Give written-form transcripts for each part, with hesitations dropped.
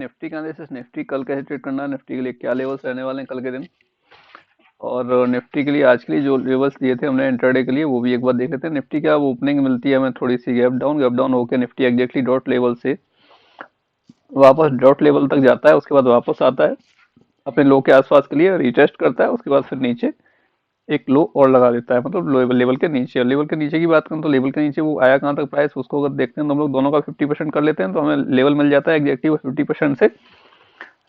Nifty का analysis. Nifty कल कैसे ट्रेड करना है, निफ्टी के लिए क्या लेवल्स रहने वाले हैं कल के दिन, और निफ्टी के लिए आज के लिए जो लेवल्स दिए थे हमने इंट्राडे के लिए वो भी एक बार देख लेते हैं। निफ्टी क्या ओपनिंग मिलती है हमें थोड़ी सी गैप डाउन होकर निफ्टी एग्जैक्टली डॉट लेवल से वापस डॉट लेवल तक जाता है, उसके बाद वापस आता है अपने लो के आसपास के लिए रीटेस्ट करता है, उसके बाद फिर नीचे एक लो और लगा देता है, मतलब लो लेवल के नीचे। और लेवल के नीचे की बात करें तो लेवल के नीचे वो आया कहाँ तक प्राइस, उसको अगर देखते हैं तो हम लोग दोनों का 50% कर लेते हैं तो हमें लेवल मिल जाता है एग्जैक्टली 50% से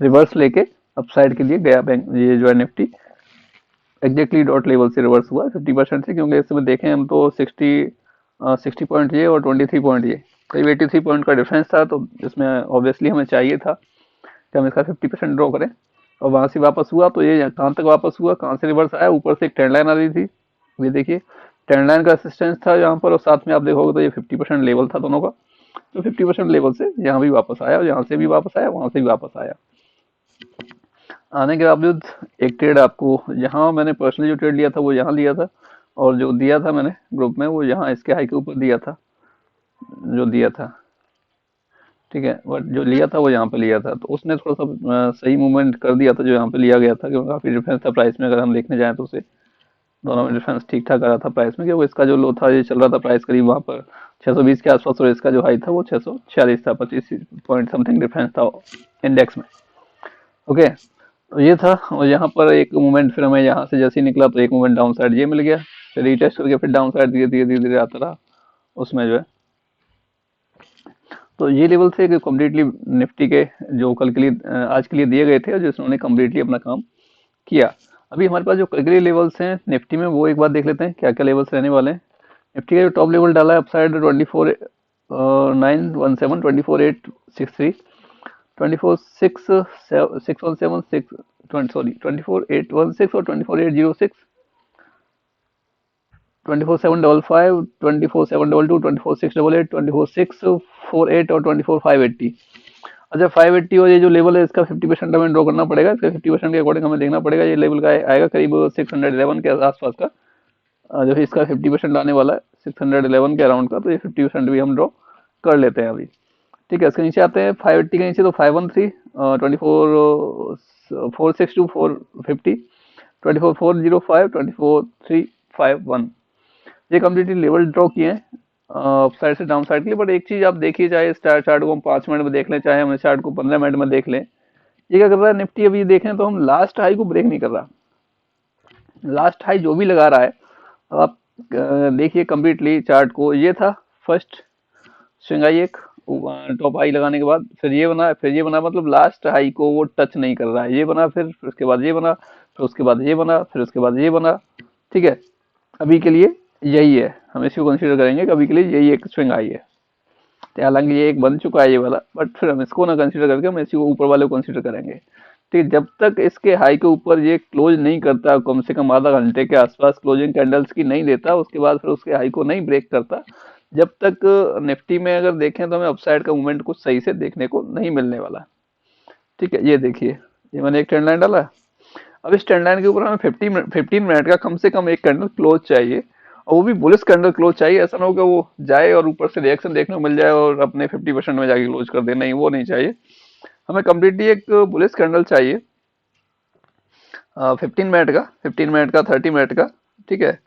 रिवर्स लेके अपसाइड के लिए गया बैंक। ये जो है निफ्टी एग्जैक्टली डॉट लेवल से रिवर्स हुआ 50% से, क्योंकि इस समय देखें हम तो 60 पॉइंट ये और 23 पॉइंट ये, करीब 83 पॉइंट का डिफरेंस था। तो इसमें ऑब्वियसली हमें चाहिए था कि हम इसका 50% ड्रॉ करें, और वहां से वापस हुआ तो ये कहाँ तक वापस हुआ, कहाँ से रिवर्स आया, ऊपर से एक ट्रेंड लाइन आ रही थी, ये देखिए ट्रेंड लाइन का असिस्टेंस था यहाँ पर, और साथ में आप देखोगे तो ये 50% लेवल था दोनों का। तो 50% लेवल से यहाँ भी वापस आया, और यहाँ से भी वापस आया, वहां से भी वापस आया। आने के बावजूद एक ट्रेड आपको यहाँ मैंने पर्सनली जो ट्रेड लिया था वो यहाँ लिया था, और जो दिया था मैंने ग्रुप में वो यहाँ इसके हाई के ऊपर दिया था, जो दिया था, ठीक है। बट जो लिया था वो यहाँ पे लिया था, तो उसने थोड़ा सा सही मूवमेंट कर दिया था जो यहाँ पे लिया गया था, क्योंकि काफी डिफरेंस था प्राइस में। अगर हम देखने जाएं तो उसे दोनों में डिफरेंस ठीक ठाक आ रहा था प्राइस में, क्योंकि इसका जो लो था ये चल रहा था प्राइस करीब वहाँ पर 620 के आसपास, और इसका जो हाई था वो 646 था, 25 पॉइंट समथिंग डिफरेंस था इंडेक्स में। ओके, तो ये था। और यहाँ पर एक मूवमेंट फिर हमें यहाँ से जैसे ही निकला तो एक मूवमेंट डाउन साइड ये मिल गया, फिर रीटेस्ट करके फिर डाउन साइड धीरे धीरे धीरे धीरे आता रहा उसमें जो है। तो ये लेवल थे कि कम्प्लीटली निफ्टी के जो कल के लिए आज के लिए दिए गए थे, और जिसने कम्प्लीटली अपना काम किया। अभी हमारे पास जो कल के लिए लेवल्स हैं निफ्टी में वो एक बार देख लेते हैं क्या क्या लेवल्स रहने वाले हैं। निफ्टी का जो टॉप लेवल डाला है अपसाइड 24,917, 24,863, 24,617, सॉरी 24,816 और 24,806, 24,755, 24,722, 24,688, 24,648 और 24,580। अच्छा 580 और ये जो लेवल है इसका 50% हमें ड्रॉ करना पड़ेगा, इसका 50% के अकॉर्डिंग हमें देखना पड़ेगा। ये लेवल का आएगा करीब 611 के आसपास का, जो है इसका 50% आने वाला है 611 के अराउंड का, तो ये 50% भी हम ड्रॉ कर लेते हैं अभी। ठीक है, इसके नीचे आते हैं 580 के नीचे, तो 513, 24,462, 450, 24,405, 24,351, ये कम्प्लीटली लेवल ड्रॉ किए हैं साइड से डाउन साइड के लिए। बट एक चीज आप देखिए, चाहे इस चार्ट को हम 5 मिनट में देख लें, चाहे हम इस चार्ट को 15 मिनट में देख लें, ये क्या कर रहा है निफ्टी, अभी देखें तो हम लास्ट हाई को ब्रेक नहीं कर रहा। लास्ट हाई जो भी लगा रहा है, अब आप देखिए कम्प्लीटली चार्ट को, ये था फर्स्ट स्विंग हाई, एक टॉप हाई लगाने के बाद फिर ये बना, फिर ये बना, मतलब लास्ट हाई को वो टच नहीं कर रहा है। ये बना, फिर उसके बाद ये बना, फिर उसके बाद ये बना, फिर उसके बाद ये बना। ठीक है, अभी के लिए यही है, हम इसी को कंसीडर करेंगे कि अभी के लिए यही एक स्विंग हाई है। तो हालांकि ये एक बन चुका है ये वाला, बट फिर हम इसको ना कंसीडर करके हम इसी को ऊपर वाले को कंसीडर करेंगे। ठीक है, जब तक इसके हाई के ऊपर ये क्लोज नहीं करता, कम से कम आधा घंटे के आसपास क्लोजिंग कैंडल्स की नहीं देता, उसके बाद फिर उसके हाई को नहीं ब्रेक करता, जब तक निफ्टी में अगर देखें तो हमें अपसाइड का मूवमेंट कुछ सही से देखने को नहीं मिलने वाला। ठीक है, ये देखिए, ये मैंने एक ट्रेंड लाइन डाला। अब इस ट्रेंड लाइन के ऊपर हमें 15 मिनट का कम से कम एक कैंडल क्लोज चाहिए, और वो भी बुलिश कैंडल क्लोज चाहिए। ऐसा ना हो कि वो जाए और ऊपर से रिएक्शन देखने को मिल जाए और अपने 50% में जाके क्लोज कर दे, नहीं वो नहीं चाहिए। हमें कम्प्लीटली एक बुलिश कैंडल चाहिए 15 मिनट का 30 मिनट का। ठीक है,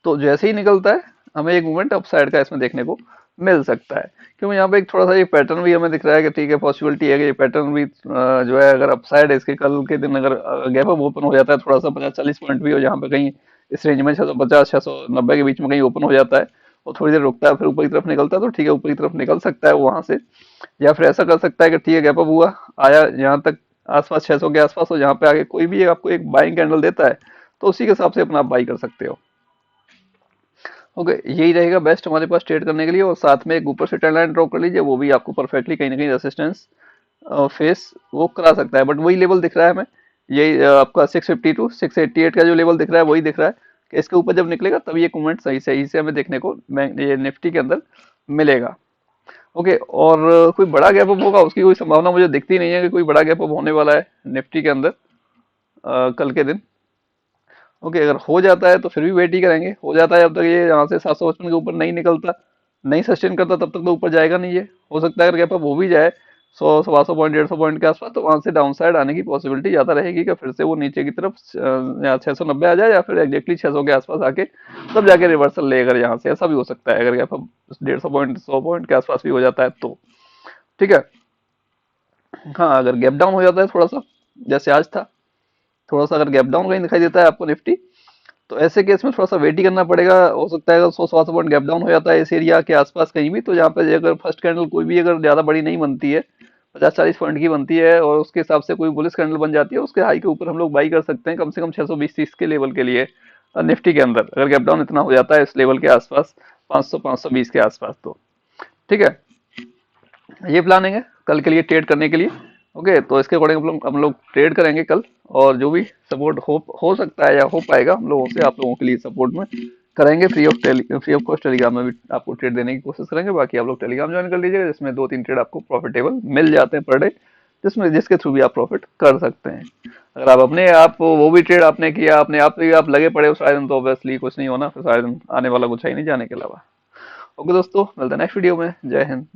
तो जैसे ही निकलता है हमें एक मूवमेंट अपसाइड का इसमें देखने को मिल सकता है, क्योंकि यहाँ पे एक थोड़ा सा ये पैटर्न भी हमें दिख रहा है कि ठीक है, पॉसिबिलिटी है कि ये पैटर्न भी जो है अगर अपसाइड है इसके, कल के दिन अगर गैप अप ओपन हो जाता है थोड़ा सा 50-40 पॉइंट भी हो, जहाँ पे कहीं इस रेंज में 650-690 के बीच में कहीं ओपन हो जाता है और थोड़ी देर रुकता है फिर ऊपर की तरफ निकलता है, तो ठीक है ऊपर की तरफ निकल सकता है वहां से। या फिर ऐसा कर सकता है कि ठीक है गैप अप हुआ, आया यहाँ तक आसपास 600 के आसपास, हो जहाँ पे आगे कोई भी आपको एक बाइंग कैंडल देता है तो उसी के हिसाब से अपना आप बाई कर सकते हो। ओके, यही रहेगा बेस्ट हमारे पास ट्रेड करने के लिए। और साथ में एक ऊपर से ट्रेंड लाइन ड्रॉ कर लीजिए, वो भी आपको परफेक्टली कहीं ना कहीं रेसिस्टेंस फेस वो करा सकता है। बट वही लेवल दिख रहा है हमें, यही आपका 652 688 का जो लेवल दिख रहा है वही दिख रहा है कि इसके ऊपर जब निकलेगा तब ये मूवमेंट सही सही से हमें देखने को ये निफ्टी के अंदर मिलेगा। ओके, और कोई बड़ा गैप अप होगा उसकी कोई संभावना मुझे दिखती नहीं है कि कोई बड़ा गैप अप होने वाला है निफ्टी के अंदर कल के दिन। ओके, अगर हो जाता है तो फिर भी वेट ही करेंगे, हो जाता है जब तक ये यहाँ से 755 के ऊपर नहीं निकलता, नहीं सस्टेन करता, तब तक तो ऊपर जाएगा नहीं। ये हो सकता है अगर गैप अप हो भी जाए 100 125 पॉइंट 150 पॉइंट के आसपास, तो वहां से डाउन साइड आने की पॉसिबिलिटी ज्यादा रहेगी कि फिर से वो नीचे की तरफ या 690 आ जाए, या फिर एग्जैक्टली 600 के आसपास आके तब जाके रिवर्सल ले, अगर यहाँ से ऐसा भी हो सकता है, अगर गैप 150 पॉइंट 100 पॉइंट के आसपास भी हो जाता है तो। ठीक है। हाँ, अगर गैप डाउन हो जाता है थोड़ा सा, जैसे आज था, थोड़ा सा अगर गैप डाउन कहीं दिखाई देता है आपको निफ्टी, तो ऐसे केस में थोड़ा सा वेट ही करना पड़ेगा। हो सकता है अगर 100 पॉइंट गैप डाउन हो जाता है इस एरिया के आसपास कहीं भी, तो यहाँ पे अगर फर्स्ट कैंडल कोई भी अगर ज्यादा बड़ी नहीं बनती है, 50-40 पॉइंट की बनती है, और उसके हिसाब से कोई बुलिश कैंडल बन जाती है, उसके हाई के ऊपर हम लोग बाई कर सकते हैं कम से कम 620-30 के लेवल के लिए। निफ्टी के अंदर अगर गैप डाउन इतना हो जाता है इस लेवल के आसपास, 500-520 के आसपास, तो ठीक है। ये प्लानिंग है कल के लिए ट्रेड करने के लिए। ओके, तो इसके अकॉर्डिंग हम लोग ट्रेड करेंगे कल, और जो भी सपोर्ट हो सकता है या हो पाएगा हम लोगों से आप लोगों के लिए सपोर्ट में करेंगे। फ्री ऑफ कॉस्ट टेलीग्राम में भी आपको ट्रेड देने की कोशिश करेंगे। बाकी आप लोग टेलीग्राम ज्वाइन कर लीजिएगा, जिसमें 2-3 ट्रेड आपको प्रॉफिटेबल मिल जाते हैं पर डे, जिसके थ्रू भी आप प्रॉफिट कर सकते हैं। अगर आप अपने आप वो भी ट्रेड आपने किया, अपने आप भी आप लगे पड़े हो सारे दिन, तो ऑब्वियसली कुछ नहीं होना, फिर सारे दिन आने वाला कुछ है ही नहीं जाने के अलावा। ओके दोस्तों, मिलते हैं नेक्स्ट वीडियो में। जय हिंद।